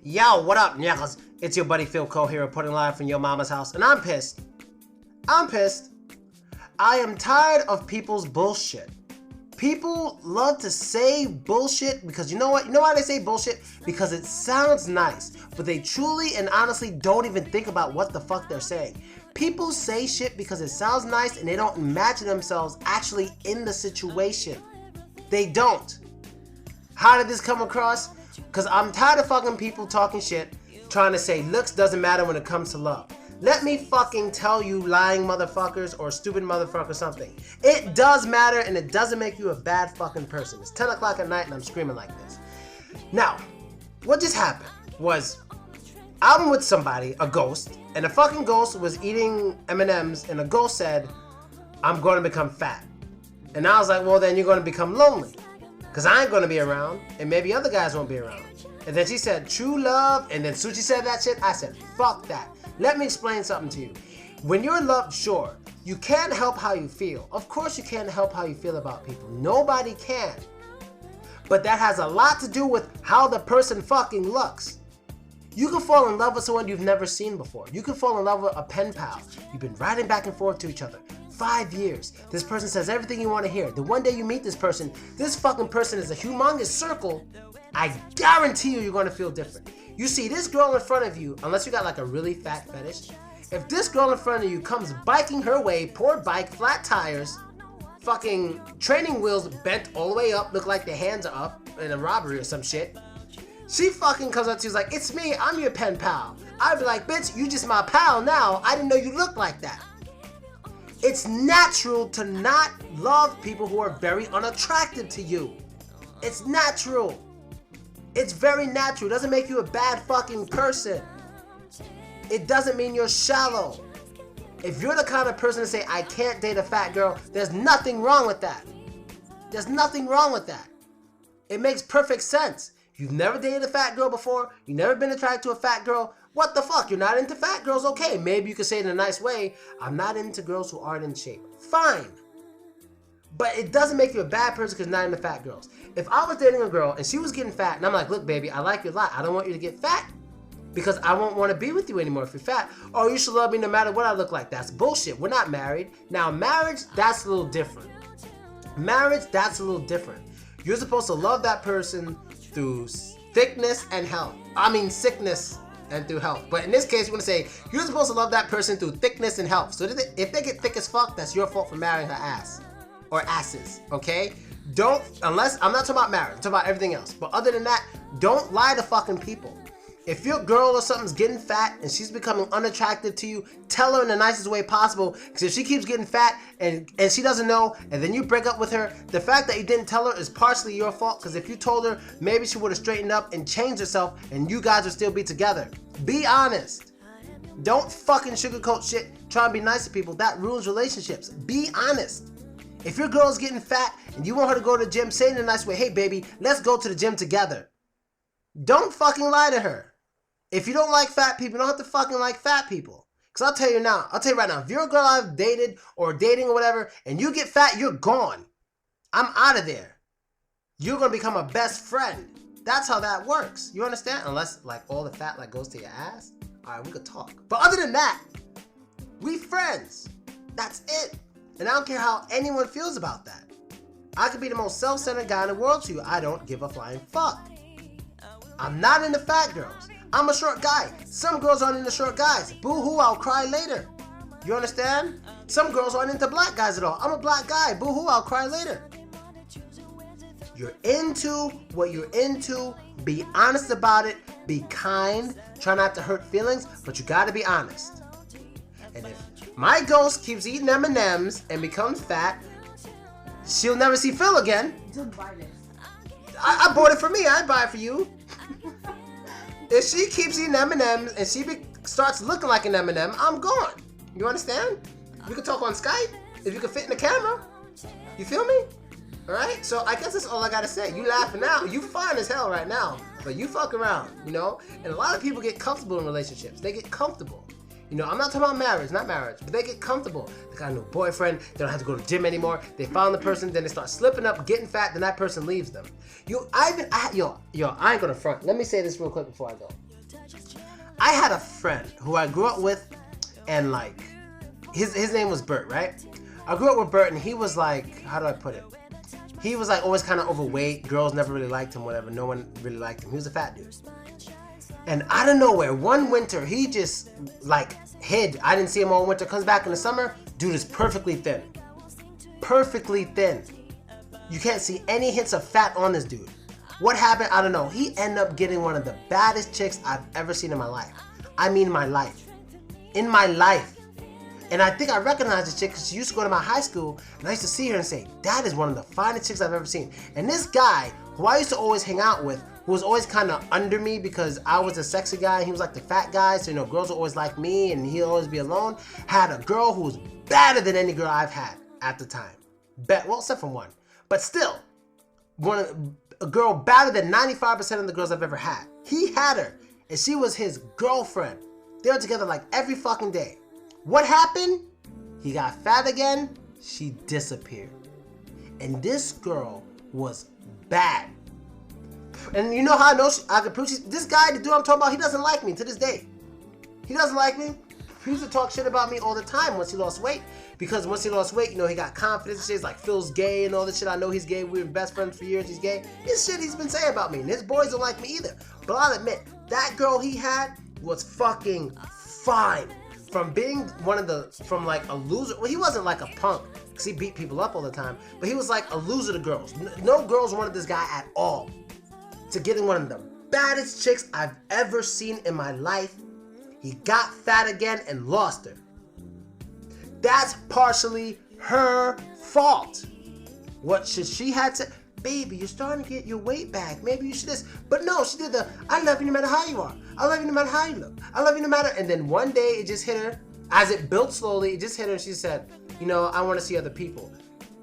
Yo, what up, niggas? It's your buddy Philko here reporting live from your mama's house, and I'm pissed. I'm pissed. I am tired of people's bullshit. People love to say bullshit because you know what? You know why they say bullshit? Because it sounds nice, but they truly and honestly don't even think about what the fuck they're saying. People say shit because it sounds nice and they don't imagine themselves actually in the situation. They don't. How did this come across? Because I'm tired of fucking people talking shit, trying to say looks doesn't matter when it comes to love. Let me fucking tell you, lying motherfuckers or stupid motherfuckers, something. It does matter, and it doesn't make you a bad fucking person. It's 10 o'clock at night and I'm screaming like this. Now, what just happened was I'm with somebody, a ghost, and the fucking ghost was eating M&Ms, and the ghost said, I'm going to become fat. And I was like, well, then you're going to become lonely. Because I ain't going to be around, and maybe other guys won't be around. And then she said, true love, and then Suchi said that shit. I said, fuck that. Let me explain something to you. When you're loved, sure, you can't help how you feel. Of course you can't help how you feel about people. Nobody can. But that has a lot to do with how the person fucking looks. You can fall in love with someone you've never seen before. You can fall in love with a pen pal. You've been writing back and forth to each other. 5 years. This person says everything you want to hear. The one day you meet this fucking person is a humongous circle. I guarantee you're going to feel different. You see this girl in front of you, unless you got like a really fat fetish. If this girl in front of you comes biking her way, poor bike, flat tires, fucking training wheels bent all the way up, look like the hands are up in a robbery or some shit. She fucking comes up to you like, it's me, I'm your pen pal. I'd be like, bitch, you just my pal now. I didn't know you looked like that. It's natural to not love people who are very unattractive to you. It's natural. It's very natural. It doesn't make you a bad fucking person. It doesn't mean you're shallow. If you're the kind of person to say, I can't date a fat girl, there's nothing wrong with that. There's nothing wrong with that. It makes perfect sense. You've never dated a fat girl before. You've never been attracted to a fat girl. What the fuck? You're not into fat girls? Okay, maybe you could say it in a nice way. I'm not into girls who aren't in shape. Fine. But it doesn't make you a bad person because you're not into fat girls. If I was dating a girl and she was getting fat and I'm like, look, baby, I like you a lot. I don't want you to get fat because I won't want to be with you anymore if you're fat. Oh, you should love me no matter what I look like. That's bullshit. We're not married. Now, marriage, that's a little different. Marriage, that's a little different. You're supposed to love that person through thickness and health. I mean, sickness and through health. But in this case, we're going to say you're supposed to love that person through thickness and health. So if they get thick as fuck, that's your fault for marrying her ass. Or asses, okay? Unless, I'm not talking about marriage, I'm talking about everything else. But other than that, don't lie to fucking people. If your girl or something's getting fat and she's becoming unattractive to you, tell her in the nicest way possible. Because if she keeps getting fat and she doesn't know, and then you break up with her, the fact that you didn't tell her is partially your fault. Because if you told her, maybe she would have straightened up and changed herself and you guys would still be together. Be honest. Don't fucking sugarcoat shit, try and be nice to people. That ruins relationships. Be honest. If your girl's getting fat and you want her to go to the gym, say it in a nice way, hey baby, let's go to the gym together. Don't fucking lie to her. If you don't like fat people, you don't have to fucking like fat people. Because I'll tell you right now, if you're a girl I've dated or dating or whatever, and you get fat, you're gone. I'm out of there. You're going to become a best friend. That's how that works. You understand? Unless like all the fat like goes to your ass. All right, we could talk. But other than that, we friends. That's it. And I don't care how anyone feels about that. I could be the most self-centered guy in the world to you. I don't give a flying fuck. I'm not into fat girls. I'm a short guy. Some girls aren't into short guys. Boo-hoo, I'll cry later. You understand? Some girls aren't into black guys at all. I'm a black guy. Boo-hoo, I'll cry later. You're into what you're into. Be honest about it. Be kind. Try not to hurt feelings, but you gotta be honest. And if my ghost keeps eating M&Ms and becomes fat, she'll never see Phil again. Don't buy this. I bought it for me. I didn't buy it for you. If she keeps eating M&Ms and she starts looking like an M&M, I'm gone. You understand? We can talk on Skype if you can fit in the camera. You feel me? Alright? So I guess that's all I gotta say. You laughing now. You fine as hell right now. But you fuck around, you know? And a lot of people get comfortable in relationships. They get comfortable. You know, I'm not talking about marriage, not marriage, but they get comfortable. They got a new boyfriend, they don't have to go to the gym anymore, they found the person, then they start slipping up, getting fat, then that person leaves them. I ain't gonna front. Let me say this real quick before I go. I had a friend who I grew up with, and like, his name was Bert, right? I grew up with Bert, and he was like, how do I put it? He was like always kind of overweight. Girls never really liked him, whatever. No one really liked him. He was a fat dude. And out of nowhere, one winter, he just like hid. I didn't see him all winter. Comes back in the summer, dude is perfectly thin. Perfectly thin. You can't see any hints of fat on this dude. What happened? I don't know. He ended up getting one of the baddest chicks I've ever seen in my life. I mean my life. In my life. And I think I recognized this chick because she used to go to my high school, and I used to see her and say, that is one of the finest chicks I've ever seen. And this guy, who I used to always hang out with, who was always kind of under me because I was a sexy guy and he was like the fat guy, so you know, girls would always like me and he'd always be alone, had a girl who was better than any girl I've had at the time. Well, except for one. But still, a girl better than 95% of the girls I've ever had. He had her, and she was his girlfriend. They were together like every fucking day. What happened? He got fat again, she disappeared. And this girl was bad. And you know how I know I can prove this guy, the dude I'm talking about, he doesn't like me to this day. He doesn't like me. He used to talk shit about me all the time once he lost weight. Because once he lost weight, you know, he got confidence and shit. He's like, Phil's gay and all this shit. I know he's gay. We were best friends for years. He's gay. This shit he's been saying about me. And his boys don't like me either. But I'll admit, that girl he had was fucking fine. From being from like a loser. Well, he wasn't like a punk, because he beat people up all the time. But he was like a loser to girls. No girls wanted this guy at all. To getting one of the baddest chicks I've ever seen in my life. He got fat again and lost her. That's partially her fault. What should she had to? Baby, you're starting to get your weight back. Maybe you should this. But no, she did the, I love you no matter how you are. I love you no matter how you look. I love you no matter. And then one day it just hit her. As it built slowly, it just hit her and she said, you know, I want to see other people.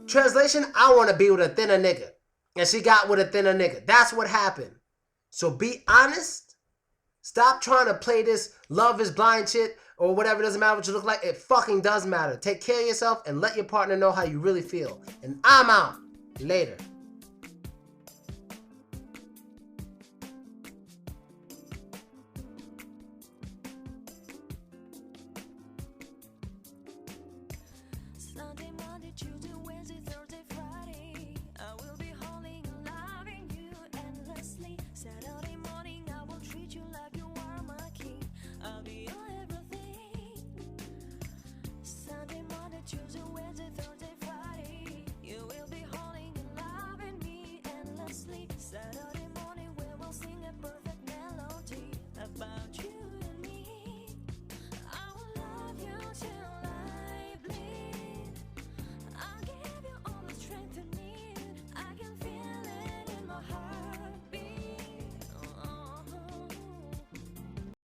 Translation, I want to be with a thinner nigga. And she got with a thinner nigga. That's what happened. So be honest. Stop trying to play this love is blind shit or whatever. It doesn't matter what you look like. It fucking does matter. Take care of yourself and let your partner know how you really feel. And I'm out. Later.